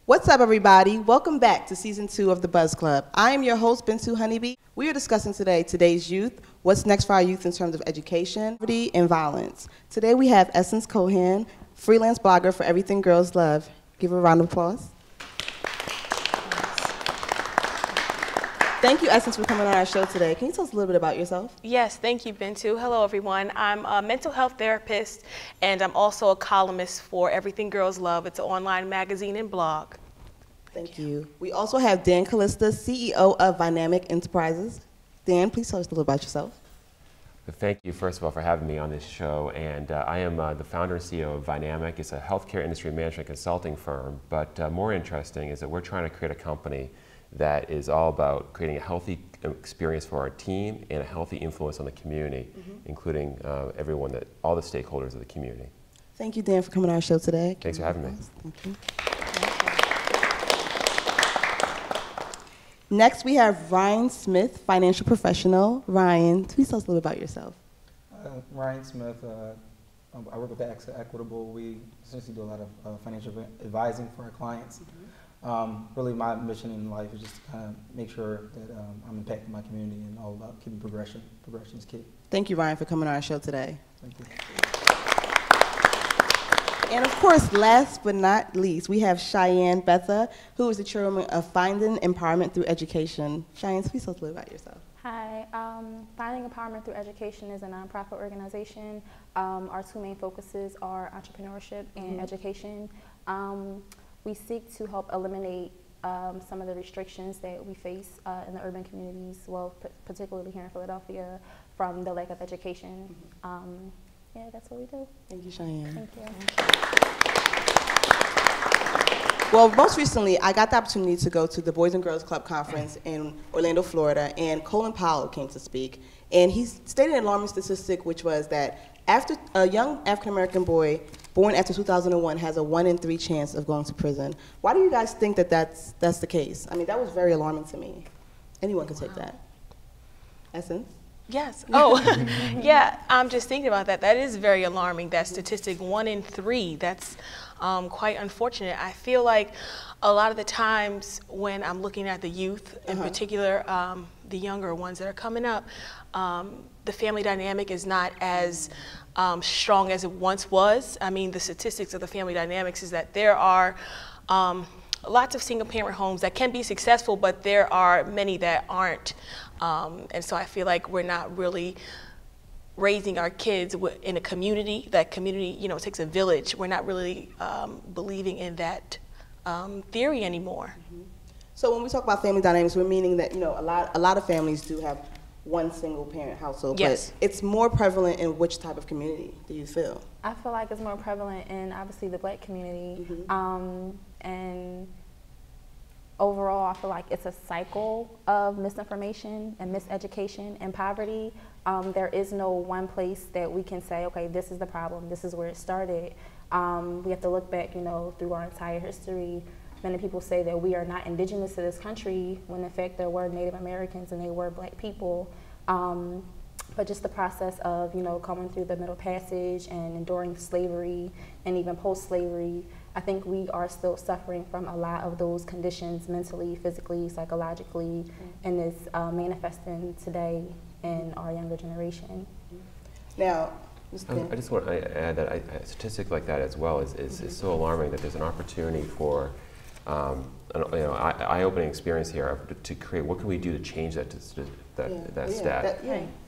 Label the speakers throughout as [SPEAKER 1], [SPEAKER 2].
[SPEAKER 1] What's up, everybody? Welcome back to Season 2 of the BuzzKlub. I am your host, Bintu Honeybee. We are discussing today today's youth, what's next for our youth in terms of education, poverty, and violence. Today we have Essence Cohan, freelance blogger for Everything Girls Love. Give her a round of applause. Thank you, Essence, for coming on our show today. Can you tell us a little bit about yourself?
[SPEAKER 2] Yes, thank you, Bintu. Hello, everyone. I'm a mental health therapist, and I'm also a columnist for Everything Girls Love. It's an online magazine and blog.
[SPEAKER 1] Thank you. We also have Dan Callista, CEO of Vynamic Enterprises. Dan, please tell us a little about yourself.
[SPEAKER 3] Thank you, first of all, for having me on this show. And I am the founder and CEO of Vynamic. It's a healthcare industry management consulting firm. But more interesting is that we're trying to create a company that is all about creating a healthy experience for our team and a healthy influence on the community, including everyone, all the stakeholders of the community.
[SPEAKER 1] Thank you, Dan, for coming on our show today.
[SPEAKER 3] Thanks for having me.
[SPEAKER 1] Thank you. Next, we have Ryan Smith, financial professional. Ryan, please tell us a little about yourself.
[SPEAKER 4] Ryan Smith, I work with Equitable. We essentially do a lot of financial advising for our clients. Really, my mission in life is just to kind of make sure that I'm impacting my community and all about keeping progression. Progression is key.
[SPEAKER 1] Thank you, Ryan, for coming on our show today.
[SPEAKER 4] Thank you.
[SPEAKER 1] And of course, last but not least, we have Cheyenne Betha, who is the chairwoman of Finding Empowerment Through Education. Cheyenne, please tell us a little about yourself.
[SPEAKER 5] Hi, Finding Empowerment Through Education is a nonprofit organization. Our two main focuses are entrepreneurship and education. We seek to help eliminate some of the restrictions that we face in the urban communities, well, particularly here in Philadelphia, from the lack of education. Yeah, that's what we do.
[SPEAKER 1] Thank you, Cheyenne.
[SPEAKER 5] Thank you.
[SPEAKER 1] Well, most recently, I got the opportunity to go to the Boys and Girls Club conference in Orlando, Florida, and Colin Powell came to speak. And he stated an alarming statistic, which was that after a young African-American boy born after 2001 has a 1 in 3 chance of going to prison. Why do you guys think that that's the case? I mean, that was very alarming to me. Anyone could take that. Essence?
[SPEAKER 2] Yes. Oh, yeah, I'm just thinking about that. That is very alarming, that statistic, 1 in 3. That's quite unfortunate. I feel like a lot of the times when I'm looking at the youth, in particular, the younger ones that are coming up, the family dynamic is not as strong as it once was. I mean, the statistics of the family dynamics is that there are lots of single parent homes that can be successful, but there are many that aren't. And so I feel like we're not really raising our kids in a community. That community, you know, takes a village. We're not really believing in that theory anymore.
[SPEAKER 1] So when we talk about family dynamics, we're meaning that, you know, a lot of families do have one single parent household,
[SPEAKER 2] yes.
[SPEAKER 1] But it's more prevalent in which type of community do you feel?
[SPEAKER 5] I feel like it's more prevalent in, obviously, the Black community. And overall, I feel like it's a cycle of misinformation and miseducation and poverty. There is no one place that we can say, okay, this is the problem, this is where it started. We have to look back, you know, through our entire history. Many people say that we are not indigenous to this country, when in fact there were Native Americans and they were Black people. But just the process of, you know, coming through the Middle Passage and enduring slavery and even post-slavery, I think we are still suffering from a lot of those conditions mentally, physically, psychologically, and it's manifesting today in our younger generation.
[SPEAKER 1] Now,
[SPEAKER 3] I just want to add that a statistic like that as well is so alarming that there's an opportunity for eye-opening experience here to create, what can we do to change that stat?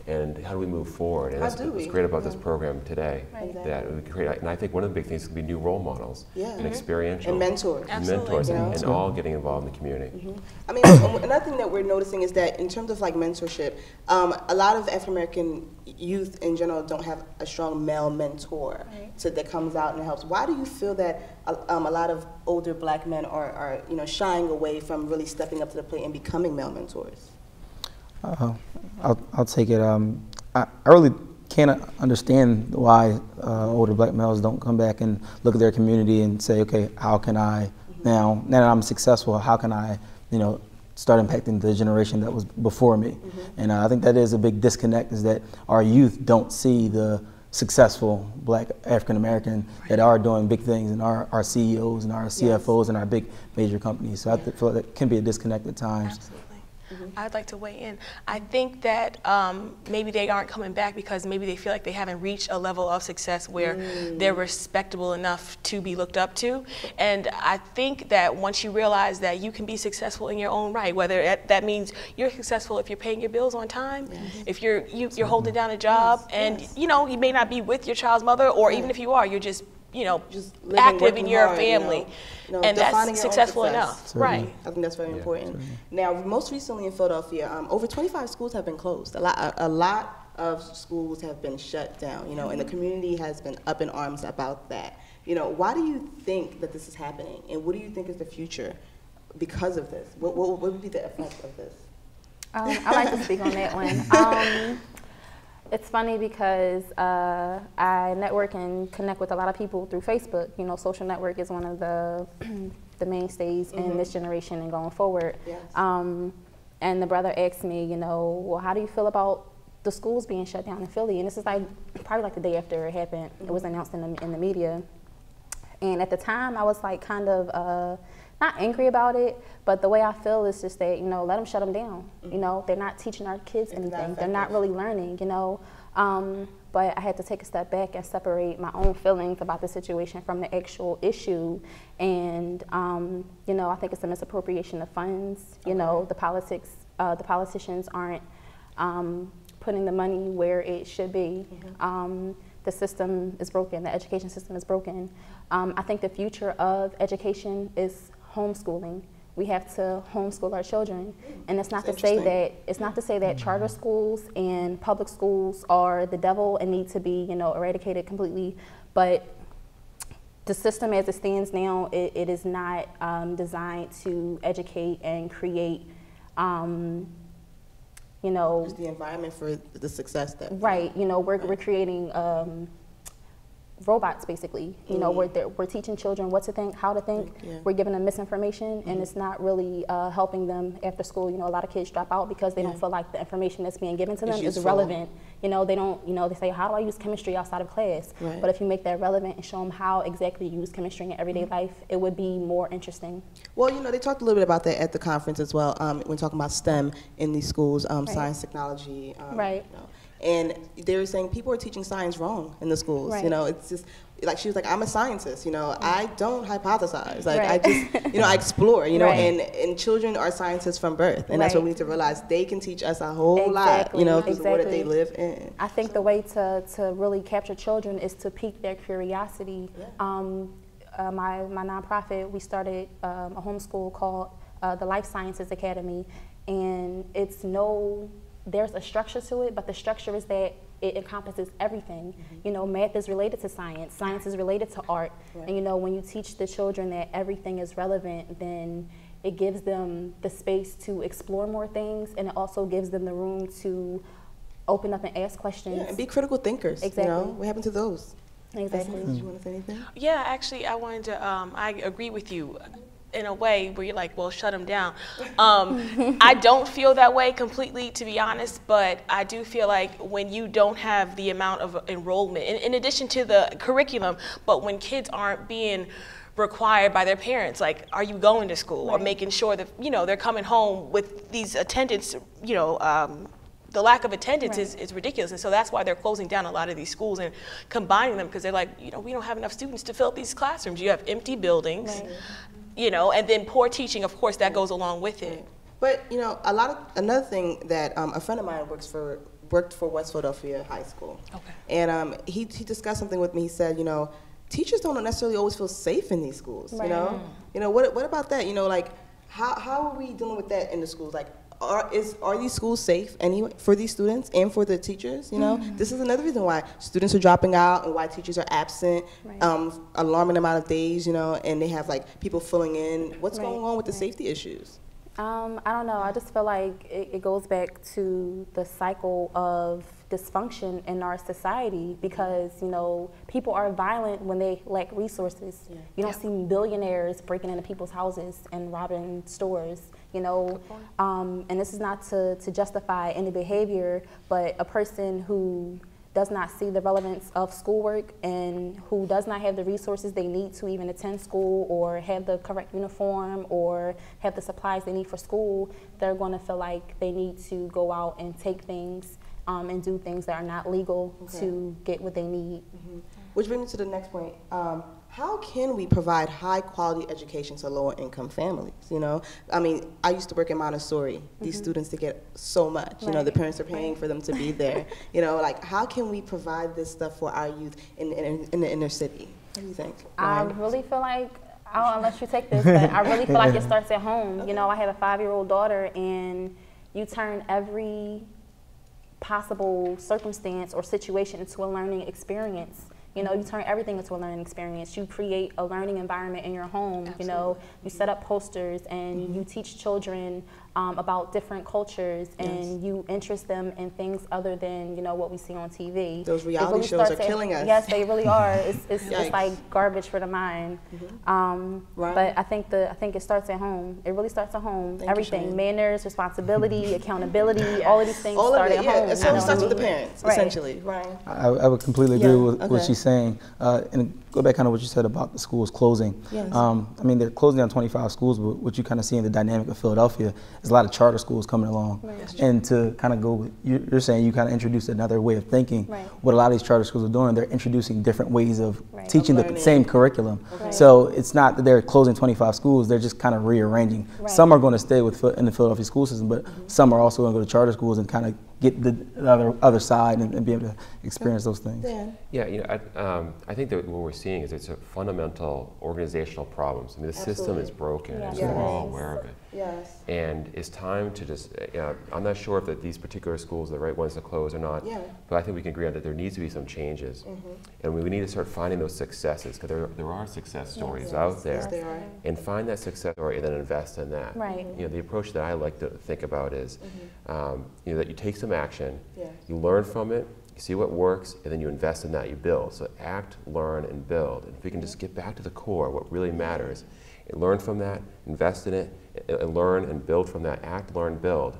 [SPEAKER 3] And how do we move forward? And that's what's great about this program today. That we can create, and I think one of the big things can be new role models and experiential.
[SPEAKER 1] And mentors.
[SPEAKER 3] Mentors, and all getting involved in the community.
[SPEAKER 1] I mean, another thing that we're noticing is that in terms of like mentorship, a lot of African-American youth in general don't have a strong male mentor that comes out and helps. Why do you feel that a lot of older Black men are you know, shying away from really stepping up to the plate and becoming male mentors?
[SPEAKER 4] I'll take it. I really can't understand why older Black males don't come back and look at their community and say, okay, how can I now that I'm successful, how can I, you know, start impacting the generation that was before me? And I think that is a big disconnect, is that our youth don't see the successful Black African American that are doing big things, and our CEOs and our CFOs and our big major companies. So I feel that can be a disconnect at times.
[SPEAKER 2] Absolutely. I'd like to weigh in. I think that maybe they aren't coming back because maybe they feel like they haven't reached a level of success where they're respectable enough to be looked up to. And I think that once you realize that you can be successful in your own right, whether that means you're successful if you're paying your bills on time, if you're holding down a job, and you know, you may not be with your child's mother, or even if you are, you're just living, active in your family, and that's successful enough. Right.
[SPEAKER 1] I think that's very important. Now, most recently in Philadelphia, over 25 schools have been closed. A lot of schools have been shut down, and the community has been up in arms about that. Why do you think that this is happening, and what do you think is the future because of this? What would be the effect of this?
[SPEAKER 5] I'd like to speak on that one. It's funny because I network and connect with a lot of people through Facebook. Social network is one of the mainstays in this generation and going forward.
[SPEAKER 1] Yes.
[SPEAKER 5] And the brother asked me, well, how do you feel about the schools being shut down in Philly? And this is probably the day after it happened. It was announced in the media. And at the time, I was kind of not angry about it, but the way I feel is just that, let them shut them down. They're not teaching our kids anything. They're not really learning, But I had to take a step back and separate my own feelings about the situation from the actual issue. And, I think it's a misappropriation of funds. The politicians aren't putting the money where it should be. The system is broken. The education system is broken. I think the future of education is homeschooling. We have to homeschool our children, and it's not to say that charter schools and public schools are the devil and need to be eradicated completely, but the system as it stands now, it is not designed to educate and create
[SPEAKER 1] just the environment for the success that
[SPEAKER 5] we're creating robots, basically. We're teaching children what to think, how to think. We're giving them misinformation, and it's not really helping them after school. A lot of kids drop out because they don't feel like the information that's being given to them is relevant. They don't, they say, how do I use chemistry outside of class?
[SPEAKER 1] Right.
[SPEAKER 5] But if you make that relevant and show them how exactly you use chemistry in everyday life, it would be more interesting.
[SPEAKER 1] Well, they talked a little bit about that at the conference as well, when talking about STEM in these schools, science, technology.
[SPEAKER 5] Right.
[SPEAKER 1] And they were saying people are teaching science wrong in the schools.
[SPEAKER 5] Right.
[SPEAKER 1] It's just she was like, I'm a scientist. I don't hypothesize.
[SPEAKER 5] Right.
[SPEAKER 1] I just I explore.
[SPEAKER 5] Right.
[SPEAKER 1] And children are scientists from birth, and that's what we need to realize. They can teach us a whole lot. Because of the world that they live in.
[SPEAKER 5] I think the way to really capture children is to pique their curiosity. Yeah. My nonprofit, we started a homeschool called the Life Sciences Academy, and there's a structure to it, but the structure is that it encompasses everything. Math is related to science. Science is related to art. Right. And when you teach the children that everything is relevant, then it gives them the space to explore more things, and it also gives them the room to open up and ask questions.
[SPEAKER 1] Yeah, and be critical thinkers.
[SPEAKER 5] Exactly.
[SPEAKER 1] What happened to those?
[SPEAKER 5] Exactly.
[SPEAKER 1] Did you want to say anything?
[SPEAKER 2] Yeah, actually, I wanted to, I agree with you in a way where you're like, well, shut them down. I don't feel that way completely, to be honest, but I do feel like when you don't have the amount of enrollment, in addition to the curriculum, but when kids aren't being required by their parents, like, are you going to school? Right. Or making sure that, they're coming home with these attendance, the lack of attendance is ridiculous, and so that's why they're closing down a lot of these schools and combining them, because they're like, we don't have enough students to fill up these classrooms. You have empty buildings, and then poor teaching, of course, that goes along with it.
[SPEAKER 1] But another thing that a friend of mine worked for West Philadelphia High School.
[SPEAKER 2] Okay.
[SPEAKER 1] And he discussed something with me. He said, teachers don't necessarily always feel safe in these schools.
[SPEAKER 5] Right.
[SPEAKER 1] What about that? How are we dealing with that in the schools? Like, are these schools safe anyway for these students and for the teachers? This is another reason why students are dropping out and why teachers are absent, alarming amount of days, and they have people filling in. What's going on with the safety issues?
[SPEAKER 5] I don't know. I just feel like it goes back to the cycle of dysfunction in our society, because people are violent when they lack resources. Yeah. You don't see billionaires breaking into people's houses and robbing stores. And this is not to justify any behavior, but a person who does not see the relevance of schoolwork and who does not have the resources they need to even attend school or have the correct uniform or have the supplies they need for school, they're going to feel like they need to go out and take things and do things that are not legal to get what they need.
[SPEAKER 1] Which brings me to the next point. How can we provide high quality education to lower income families? You know, I mean, I used to work in Montessori. These students, they get so much. You know, the parents are paying for them to be there. You know, like, how can we provide this stuff for our youth in the inner city? What do you think?
[SPEAKER 5] I really feel like, I'll let you take this, but I really feel like it starts at home. You know, I have a 5-year-old daughter, and you turn every possible circumstance or situation into a learning experience. You know, you turn everything into a learning experience. You create a learning environment in your home. Absolutely. You know, you set up posters and you teach children about different cultures and you interest them in things other than, you know, what we see on TV.
[SPEAKER 1] Those reality shows are killing us.
[SPEAKER 5] Yes, they really are. It's like garbage for the mind. But I think it starts at home. It really starts at home. Everything, manners, responsibility, accountability, all of these things start at home.
[SPEAKER 1] It starts with the parents, essentially. Right.
[SPEAKER 4] I would completely agree with what she's saying. And go back kind of what you said about the schools closing.
[SPEAKER 1] Yes.
[SPEAKER 4] I mean, they're closing down 25 schools, but what you kind of see in the dynamic of Philadelphia is a lot of charter schools coming along. Right. And to kind of go with, you're saying you kind of introduced another way of thinking. Right. What a lot of these charter schools are doing, they're introducing different ways of teaching the same curriculum. Right. So it's not that they're closing 25 schools, they're just kind of rearranging. Right. Some are going to stay in the Philadelphia school system, but some are also going to go to charter schools and kind of get the other side and be able to experience those things.
[SPEAKER 3] Yeah, you know, I think that what we're seeing is it's a fundamental organizational problems. I mean, the system is broken, and we're all aware of it.
[SPEAKER 1] Yes.
[SPEAKER 3] And it's time to just, I'm not sure if that these particular schools are the right ones to close or not, but I think we can agree on that there needs to be some changes. And we need to start finding those successes, because there are success stories out there.
[SPEAKER 1] Yes, there are.
[SPEAKER 3] And find that success story and then invest in that.
[SPEAKER 5] Right.
[SPEAKER 3] You know, the approach that I like to think about is, you know, that you take some action, you learn from it, you see what works, and then you invest in that, you build. So act, learn, and build. And if we can just get back to the core, what really matters, and learn from that, invest in it, and learn and build from that, act, learn, build,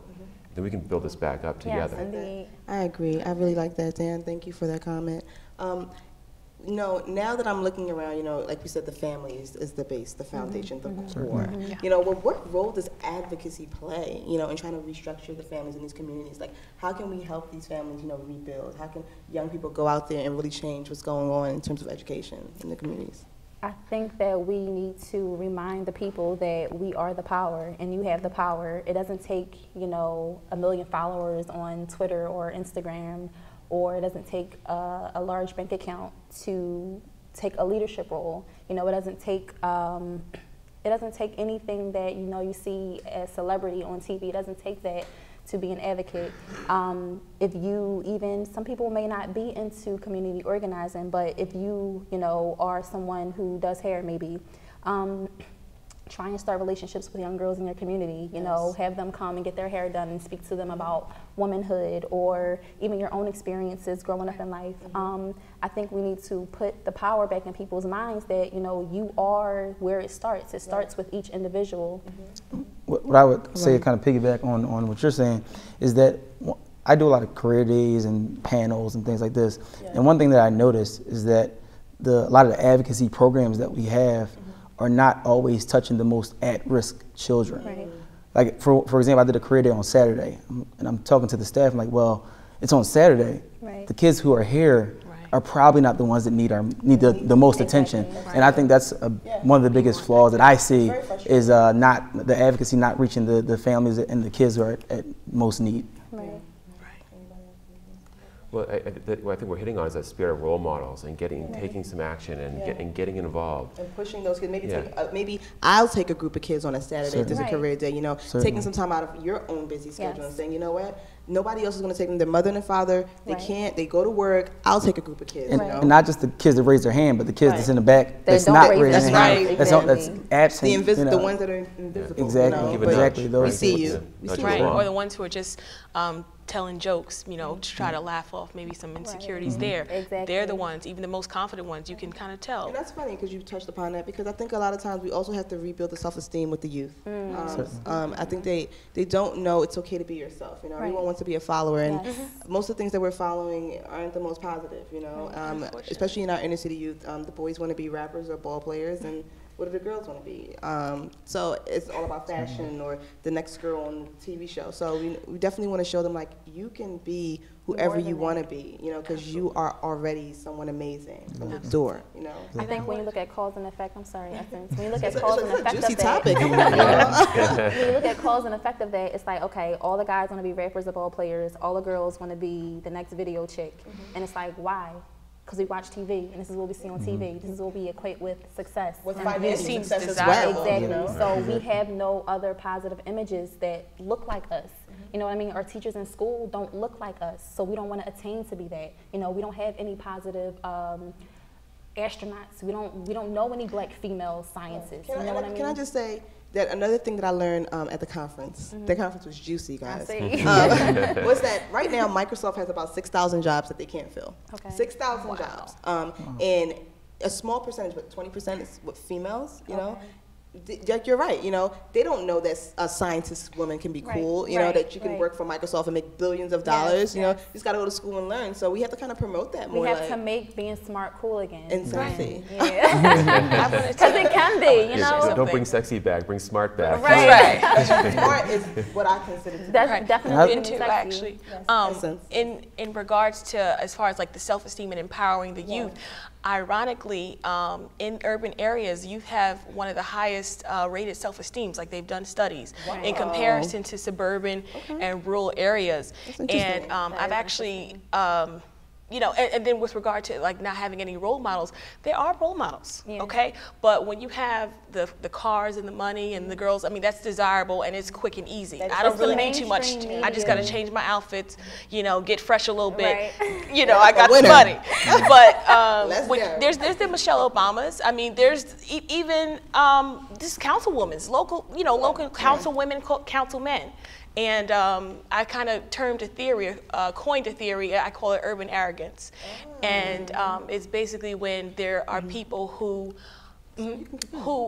[SPEAKER 3] then we can build this back up together.
[SPEAKER 5] Yes, indeed.
[SPEAKER 1] I agree. I really like that, Dan. Thank you for that comment. You know, now that I'm looking around, you know, like we said, the family is the base, the foundation, the core. You know, well, what role does advocacy play, you know, in trying to restructure the families in these communities? Like, how can we help these families, you know, rebuild? How can young people go out there and really change what's going on in terms of education in the communities?
[SPEAKER 5] I think that we need to remind the people that we are the power, and you have the power. It doesn't take, you know, 1 million followers on Twitter or Instagram, or it doesn't take a large bank account to take a leadership role. You know, it doesn't take anything that, you know, you see as celebrity on TV. It doesn't take that to be an advocate. If you some people may not be into community organizing, but if you know, are someone who does hair maybe, try and start relationships with young girls in your community, you know, have them come and get their hair done and speak to them about womanhood or even your own experiences growing up in life. I think we need to put the power back in people's minds that, you know, you are where it starts. It starts with each individual.
[SPEAKER 4] What I would say, kind of piggyback on what you're saying, is that I do a lot of career days and panels and things like this. And one thing that I noticed is that a lot of the advocacy programs that we have are not always touching the most at-risk children. Right. Like, for example, I did a career day on Saturday, and I'm talking to the staff, I'm like, well, it's on Saturday. Right. The kids who are here are probably not the ones that need the most attention. Right. And I think that's one of the biggest flaws that I see is not the advocacy not reaching the families and the kids who are at most need.
[SPEAKER 5] Right.
[SPEAKER 3] Well, I think what we're hitting on is that spirit of role models and taking some action and getting involved. And pushing those kids.
[SPEAKER 1] Maybe I'll take a group of kids on a Saturday if there's a career day, you know, taking some time out of your own busy schedule and saying, you know what, nobody else is going to take them. Their mother and their father, they can't, they go to work, I'll take a group of kids.
[SPEAKER 4] And,
[SPEAKER 1] you know?
[SPEAKER 4] and not just the kids that raise their hand, but the kids that's in the back that's not raising their hand. That's absent.
[SPEAKER 1] The ones that are invisible.
[SPEAKER 4] Exactly.
[SPEAKER 1] You know?
[SPEAKER 4] Exactly.
[SPEAKER 1] We see you.
[SPEAKER 2] Or the ones who are just telling jokes, you know, to try to laugh off maybe some insecurities there. Exactly. They're the ones, even the most confident ones, you can kind of tell.
[SPEAKER 1] And that's funny because you touched upon that, because I think a lot of times we also have to rebuild the self-esteem with the youth. I think they don't know it's okay to be yourself. You know, everyone wants to be a follower, and
[SPEAKER 5] Yes.
[SPEAKER 1] most of the things that we're following aren't the most positive, you know, especially in our inner city youth. The boys want to be rappers or ball players, and what do the girls want to be? So it's all about fashion or the next girl on the TV show. So we definitely want to show them, like, you can be whoever you want to be, you know, because you are already someone amazing from the door, you know.
[SPEAKER 5] I think when you look at cause and effect, I'm sorry, Essence. When you look at cause and effect
[SPEAKER 1] Juicy
[SPEAKER 5] of that,
[SPEAKER 1] topic.
[SPEAKER 5] when you look at cause and effect of that, it's like, okay, all the guys want to be rappers or ball players, all the girls want to be the next video chick, and it's like, why? Because we watch TV, and this is what we see on TV. This is what we equate with success.
[SPEAKER 1] With
[SPEAKER 5] and
[SPEAKER 1] financial
[SPEAKER 5] beauty.
[SPEAKER 1] success as
[SPEAKER 2] desirable.
[SPEAKER 1] well.
[SPEAKER 5] Exactly.
[SPEAKER 1] You know?
[SPEAKER 5] So we have no other positive images that look like us. You know what I mean? Our teachers in school don't look like us, so we don't want to attain to be that. You know, we don't have any positive astronauts. We don't know any black female scientists. You know what I mean?
[SPEAKER 1] Can I just say that another thing that I learned at the conference, the conference was juicy, guys.
[SPEAKER 5] I see.
[SPEAKER 1] Was that right now Microsoft has about 6,000 jobs that they can't fill.
[SPEAKER 5] Okay.
[SPEAKER 1] 6,000 jobs. And a small percentage, but 20% is with females, you know. You're right, you know, they don't know that a scientist woman can be cool, you know, that you can work for Microsoft and make billions of dollars, you know, you just got to go to school and learn. So we have to kind of promote that more.
[SPEAKER 5] We have to make being smart cool again.
[SPEAKER 1] And sexy.
[SPEAKER 5] Yeah. Because it can be, you know.
[SPEAKER 3] Don't bring sexy back, bring smart back.
[SPEAKER 2] Right.
[SPEAKER 1] Smart is what I consider to be.
[SPEAKER 5] That's definitely
[SPEAKER 2] Bintu,
[SPEAKER 5] sexy.
[SPEAKER 2] actually,
[SPEAKER 1] Yes.
[SPEAKER 2] in regards to as far as like the self-esteem and empowering the youth, ironically, in urban areas, youth have one of the highest rated self-esteems. Like, they've done studies in comparison to suburban and rural areas. And I've actually, you know, and then with regard to like not having any role models, there are role models, okay? But when you have the cars and the money and the girls, I mean, that's desirable and it's quick and easy. I don't really need too much. I just got to change my outfits, you know, get fresh a little bit. You know, I got the money. But there's the Michelle Obamas. I mean, there's even this councilwomen's, local councilwomen, councilmen. And I kind of coined a theory, I call it urban arrogance. And it's basically when there are people who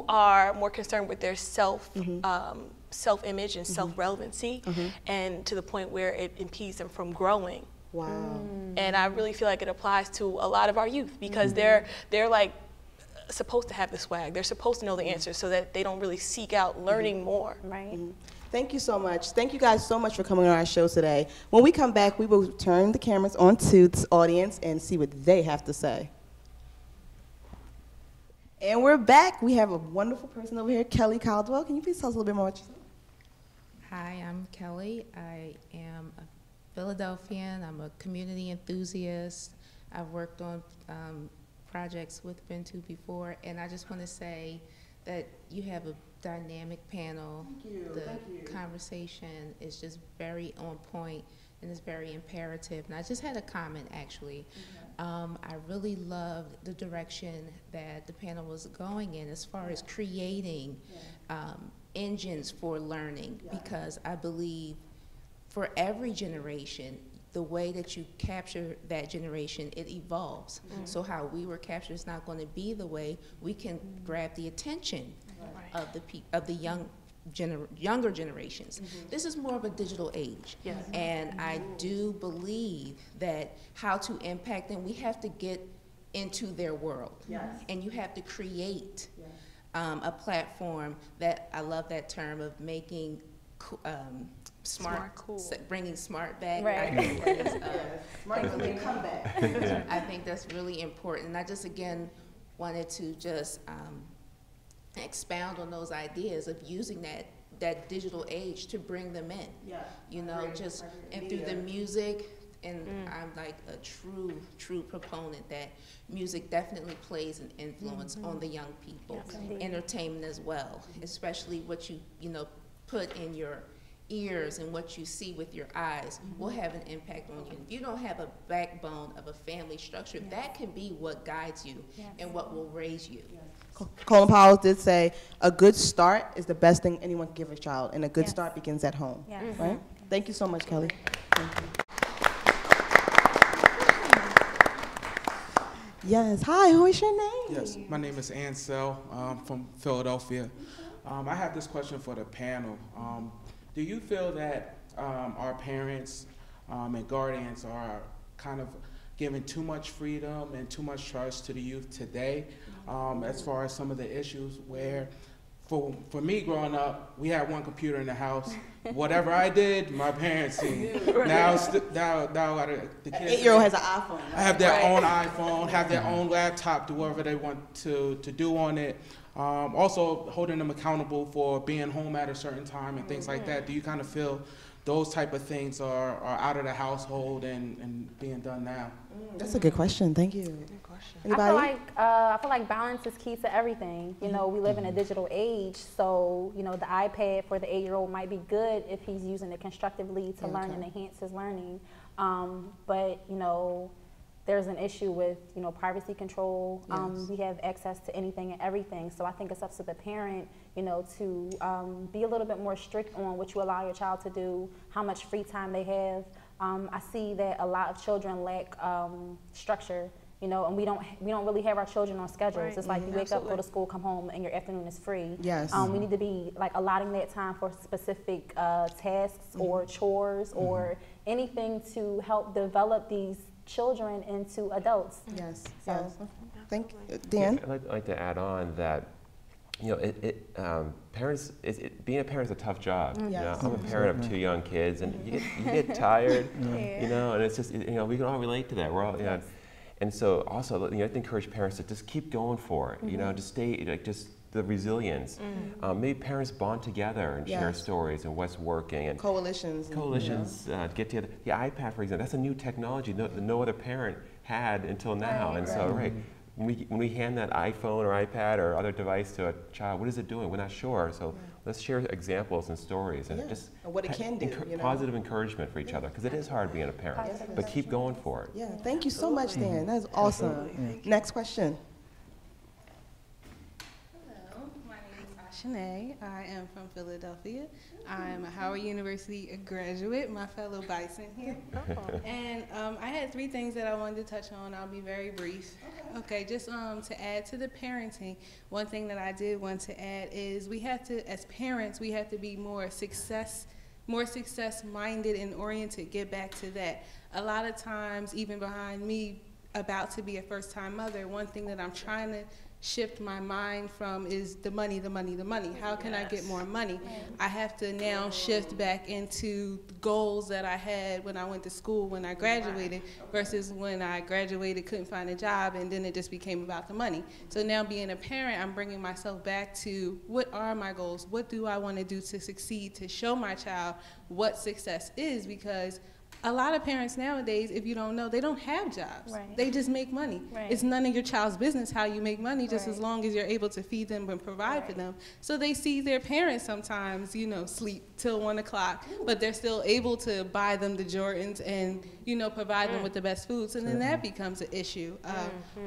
[SPEAKER 2] are more concerned with their self-image and self-relevancy, and to the point where it impedes them from growing.
[SPEAKER 1] Wow.
[SPEAKER 2] And I really feel like it applies to a lot of our youth, because they're like supposed to have the swag. They're supposed to know the answers, so that they don't really seek out learning more.
[SPEAKER 5] Right.
[SPEAKER 1] Thank you so much. Thank you guys so much for coming on our show today. When we come back, we will turn the cameras on to this audience and see what they have to say. And we're back. We have a wonderful person over here, Kelly Caldwell. Can you please tell us a little bit more about yourself?
[SPEAKER 6] Hi, I'm Kelly. I am a Philadelphian. I'm a community enthusiast. I've worked on projects with Bintu before, and I just want to say that you have a dynamic panel. The conversation is just very on point and it's very imperative. And I just had a comment, actually. I really loved the direction that the panel was going in as far as creating engines for learning, because I believe for every generation, the way that you capture that generation, it evolves. So how we were captured is not going to be the way we can grab the attention of the younger generations. This is more of a digital age. And I do believe that how to impact them, we have to get into their world. And you have to create a platform that, I love that term of making smart cool. Bringing smart back.
[SPEAKER 5] Right.
[SPEAKER 1] Smart come back.
[SPEAKER 6] I think that's really important. And I just, again, wanted to just expound on those ideas of using that digital age to bring them in. You know, and through the music, and I'm like a true proponent that music definitely plays an influence on the young people. Entertainment as well, especially what you put in your ears and what you see with your eyes will have an impact on you. If you don't have a backbone of a family structure, that can be what guides you and what will raise you.
[SPEAKER 1] Colin Powell did say a good start is the best thing anyone can give a child, and a good start begins at home. Right? Thank you so much, Kelly. Thank you. Yes. Hi, who is your name?
[SPEAKER 7] Yes, my name is Ansel. I'm from Philadelphia. I have this question for the panel. Do you feel that our parents and guardians are kind of giving too much freedom and too much trust to the youth today, as far as some of the issues where, for me growing up, we had one computer in the house. Whatever I did, my parents seen. Right. Now the kids,
[SPEAKER 1] 8-year-old has an iPhone. Right?
[SPEAKER 7] Have their own iPhone, have their own laptop, do whatever they want to do on it. Also holding them accountable for being home at a certain time and things like that. Do you kind of feel those type of things are out of the household and being done now?
[SPEAKER 1] That's a good question. Thank you. Good question. Anybody?
[SPEAKER 5] I feel like balance is key to everything. You know, we live in a digital age, so you know the iPad for the 8-year-old might be good if he's using it constructively to learn and enhance his learning. But you know, there's an issue with, you know, privacy control. We have access to anything and everything. So I think it's up to the parent, you know, to be a little bit more strict on what you allow your child to do, how much free time they have. I see that a lot of children lack structure, you know, and we don't really have our children on schedules. Right. It's like you wake up, go to school, come home, and your afternoon is free. Yes. We need to be like allotting that time for specific tasks or chores or anything to help develop these children into adults.
[SPEAKER 1] Yes. So, yes. Thank you. Dan?
[SPEAKER 3] I'd like to add on that, you know, being a parent is a tough job. Yes. You know, I'm a parent of 2 young kids, and you get tired, you know, and it's just, you know, we can all relate to that. We're all, you know, and so also, you know, I have to encourage parents to just keep going for it, you know, just stay, like, just the resilience. Maybe parents bond together and share stories and what's working. And
[SPEAKER 1] coalitions.
[SPEAKER 3] Get together. The iPad, for example, that's a new technology no other parent had until now. And so, when we hand that iPhone or iPad or other device to a child, what is it doing? We're not sure. So let's share examples and stories and just
[SPEAKER 1] what it can do.
[SPEAKER 3] Positive encouragement for each other, because it is hard being a parent. But keep going for it.
[SPEAKER 1] Yeah. Thank you so much, Dan. That's awesome. Next question.
[SPEAKER 8] Shanae. I am from Philadelphia. I am a Howard University graduate, my fellow Bison here. And I had 3 things that I wanted to touch on. I'll be very brief. Okay, just to add to the parenting, one thing that I did want to add is we have to, as parents, we have to be more success-minded and oriented, get back to that. A lot of times, even behind me, about to be a first-time mother, one thing that I'm trying to shift my mind from is the money. How can I get more money? I have to now shift back into goals that I had when I went to school, when I graduated, versus when I graduated, couldn't find a job, and then it just became about the money. So now being a parent, I'm bringing myself back to what are my goals? What do I want to do to succeed, to show my child what success is? Because a lot of parents nowadays, if you don't know, they don't have jobs. Right. They just make money. Right. It's none of your child's business how you make money, just as long as you're able to feed them and provide for them. So they see their parents sometimes, you know, sleep till 1 o'clock, but they're still able to buy them the Jordans and, you know, provide them with the best foods, and then that becomes an issue.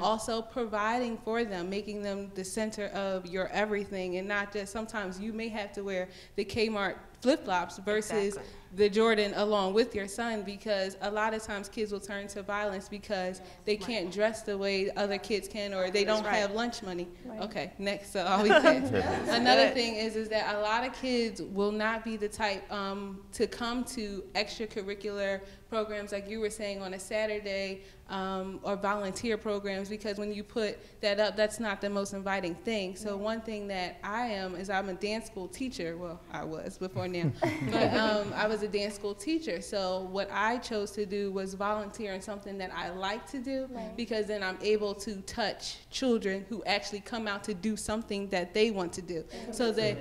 [SPEAKER 8] Also providing for them, making them the center of your everything, and not just, sometimes you may have to wear the Kmart flip-flops versus the Jordan along with your son, because a lot of times kids will turn to violence because they can't dress the way other kids can, or they don't have lunch money. Okay, next, so I'll be fast. Another thing is that a lot of kids will not be the type to come to extracurricular programs like you were saying on a Saturday, or volunteer programs, because when you put that up, that's not the most inviting thing. So one thing that I am is I'm a dance school teacher. Well, I was before now, but I was a dance school teacher. So what I chose to do was volunteer in something that I like to do, because then I'm able to touch children who actually come out to do something that they want to do. So they,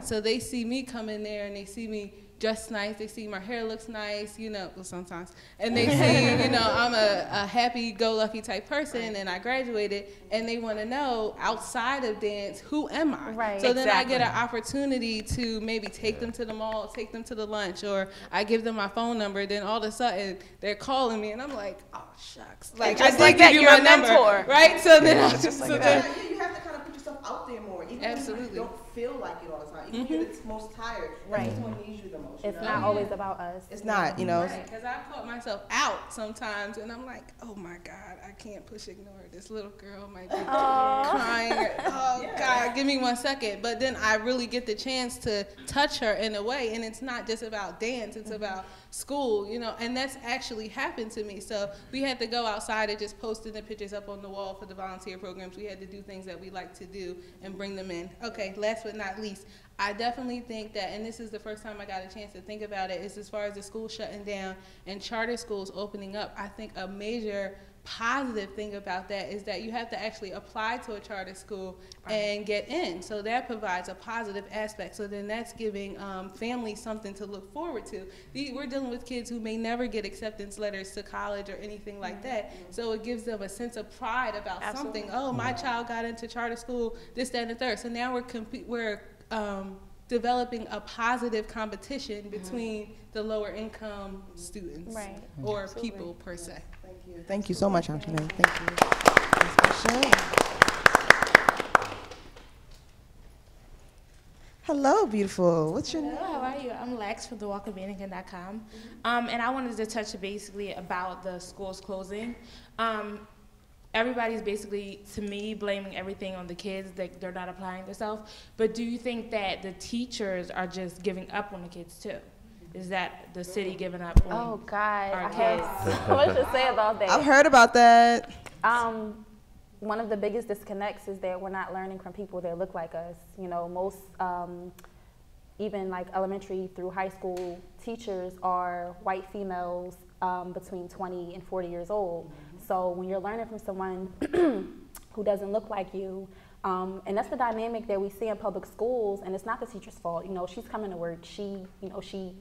[SPEAKER 8] so they see me come in there and they see me dressed nice, they see my hair looks nice, you know, well, sometimes, and they see, you know, I'm a happy-go-lucky type person, and I graduated, and they want to know, outside of dance, who am I? So then I get an opportunity to maybe take them to the mall, take them to the lunch, or I give them my phone number, then all of a sudden, they're calling me, and I'm like, oh, shucks. Like, I did give you my number, right? So then I just
[SPEAKER 1] you have to kind of put yourself out there more, even when you don't feel like it all the time, even when you're the most tired.
[SPEAKER 5] Right.
[SPEAKER 1] That's what needs you the most.
[SPEAKER 5] It's not always about us.
[SPEAKER 1] It's not, you know.
[SPEAKER 8] Right, because I've caught myself out sometimes, and I'm like, oh my God, I can't push ignore. This little girl might be crying. Oh God, give me 1 second. But then I really get the chance to touch her in a way, and it's not just about dance, it's about school, you know, and that's actually happened to me. So we had to go outside and just posting the pictures up on the wall for the volunteer programs. We had to do things that we like to do and bring them in. Okay, last but not least, I definitely think that, and this is the first time I got a chance to think about it, is as far as the school shutting down and charter schools opening up, I think a major positive thing about that is that you have to actually apply to a charter school and get in. So that provides a positive aspect. So then that's giving families something to look forward to. We're dealing with kids who may never get acceptance letters to college or anything like that. So it gives them a sense of pride about something. Oh, my child got into charter school, this, that, and the third. So now we're developing a positive competition between the lower income students or people per se.
[SPEAKER 1] Thank you so much, Angelina. Thank you. Hello, beautiful. What's your name?
[SPEAKER 9] Hello, how are you? I'm Lex from thewalkofvynamic.com. And I wanted to touch basically about the schools closing. Everybody's basically, to me, blaming everything on the kids, that they're not applying themselves. But do you think that the teachers are just giving up on the kids too? Is that the city giving up on
[SPEAKER 5] Oh God,
[SPEAKER 9] our
[SPEAKER 5] I
[SPEAKER 9] kids?
[SPEAKER 5] have so much to say about that.
[SPEAKER 1] I've heard about that.
[SPEAKER 5] One of the biggest disconnects is that we're not learning from people that look like us. You know, most, even like elementary through high school teachers are white females between 20 and 40 years old. So when you're learning from someone who doesn't look like you, and that's the dynamic that we see in public schools, and it's not the teacher's fault. You know, she's coming to work, she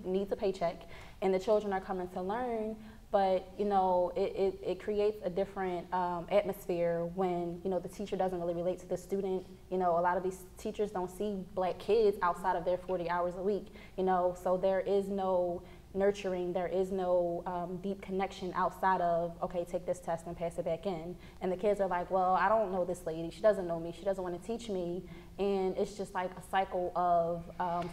[SPEAKER 5] needs a paycheck, and the children are coming to learn, but, you know, it creates a different atmosphere when, you know, the teacher doesn't really relate to the student. You know, a lot of these teachers don't see black kids outside of their 40 hours a week, you know, so there is no nurturing, there is no deep connection outside of, okay, take this test and pass it back in. And the kids are like, well, I don't know this lady, she doesn't know me, she doesn't want to teach me. And it's just like a cycle of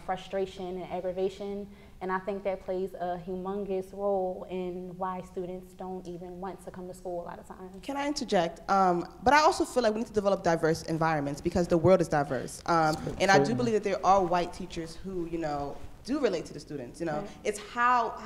[SPEAKER 5] frustration and aggravation. And I think that plays a humongous role in why students don't even want to come to school a lot of times.
[SPEAKER 1] Can I interject? But I also feel like we need to develop diverse environments because the world is diverse. And I do believe that there are white teachers who, you know, do relate to the students. You know,
[SPEAKER 5] Right.
[SPEAKER 1] it's how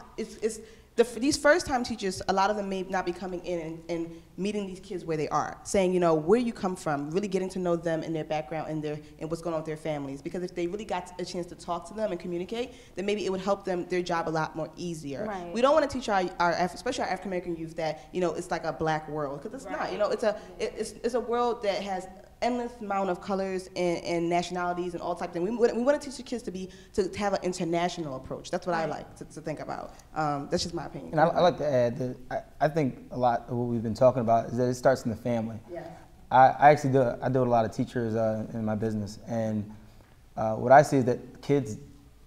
[SPEAKER 1] these first-time teachers. A lot of them may not be coming in and meeting these kids where they are, saying, you know, where you come from, really getting to know them and their background and what's going on with their families. Because if they really got a chance to talk to them and communicate, then maybe it would help them their job a lot more easier.
[SPEAKER 5] Right.
[SPEAKER 1] We don't want to teach our especially our African American youth that, you know, it's like a black world, because it's not. You know, it's a world that has endless amount of colors and nationalities and all types of things. We want to teach the kids to have an international approach. That's what I like to think about. That's just my opinion.
[SPEAKER 4] And I like to add that I think a lot of what we've been talking about is that it starts in the family.
[SPEAKER 1] Yeah.
[SPEAKER 4] I actually deal with a lot of teachers in my business, and what I see is that kids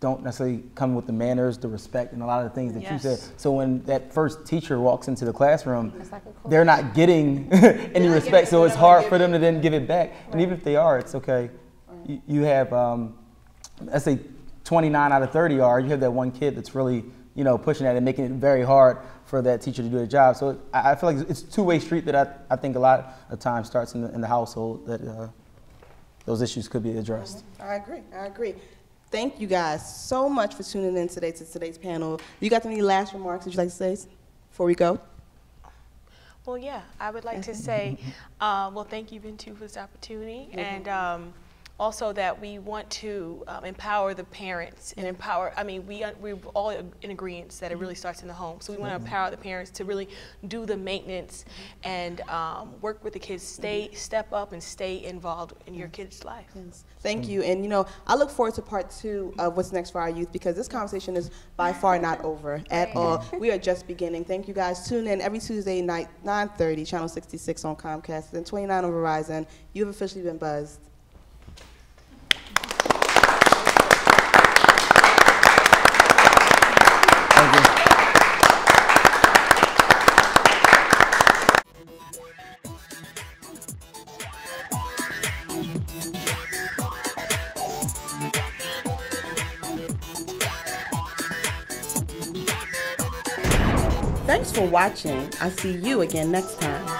[SPEAKER 4] don't necessarily come with the manners, the respect, and a lot of the things that you said. So when that first teacher walks into the classroom, they're not getting any respect, so it's hard for them to then give it back. Right. And even if they are, it's okay. Right. You have, let's say 29 out of 30 are, you have that one kid that's really, you know, pushing that and making it very hard for that teacher to do their job. So I feel like it's a two-way street that I think a lot of times starts in the household, that those issues could be addressed.
[SPEAKER 1] I agree. Thank you guys so much for tuning in today to today's panel. You got any last remarks that you'd like to say before we go?
[SPEAKER 2] Well, yeah, I would like to say, well, thank you, Bintu, for this opportunity, and also that we want to empower the parents and empower, I mean, we're all in agreement that it really starts in the home. So we want to empower the parents to really do the maintenance and work with the kids, step up and stay involved in your kid's life.
[SPEAKER 1] Yes. Thank you. And, you know, I look forward to part 2 of What's Next for Our Youth, because this conversation is by far not over at all. We are just beginning. Thank you guys. Tune in every Tuesday night, 9:30, channel 66 on Comcast, and 29 on Verizon. You've officially been buzzed.
[SPEAKER 10] Thank you.
[SPEAKER 1] Thanks for watching. I'll see you again next time.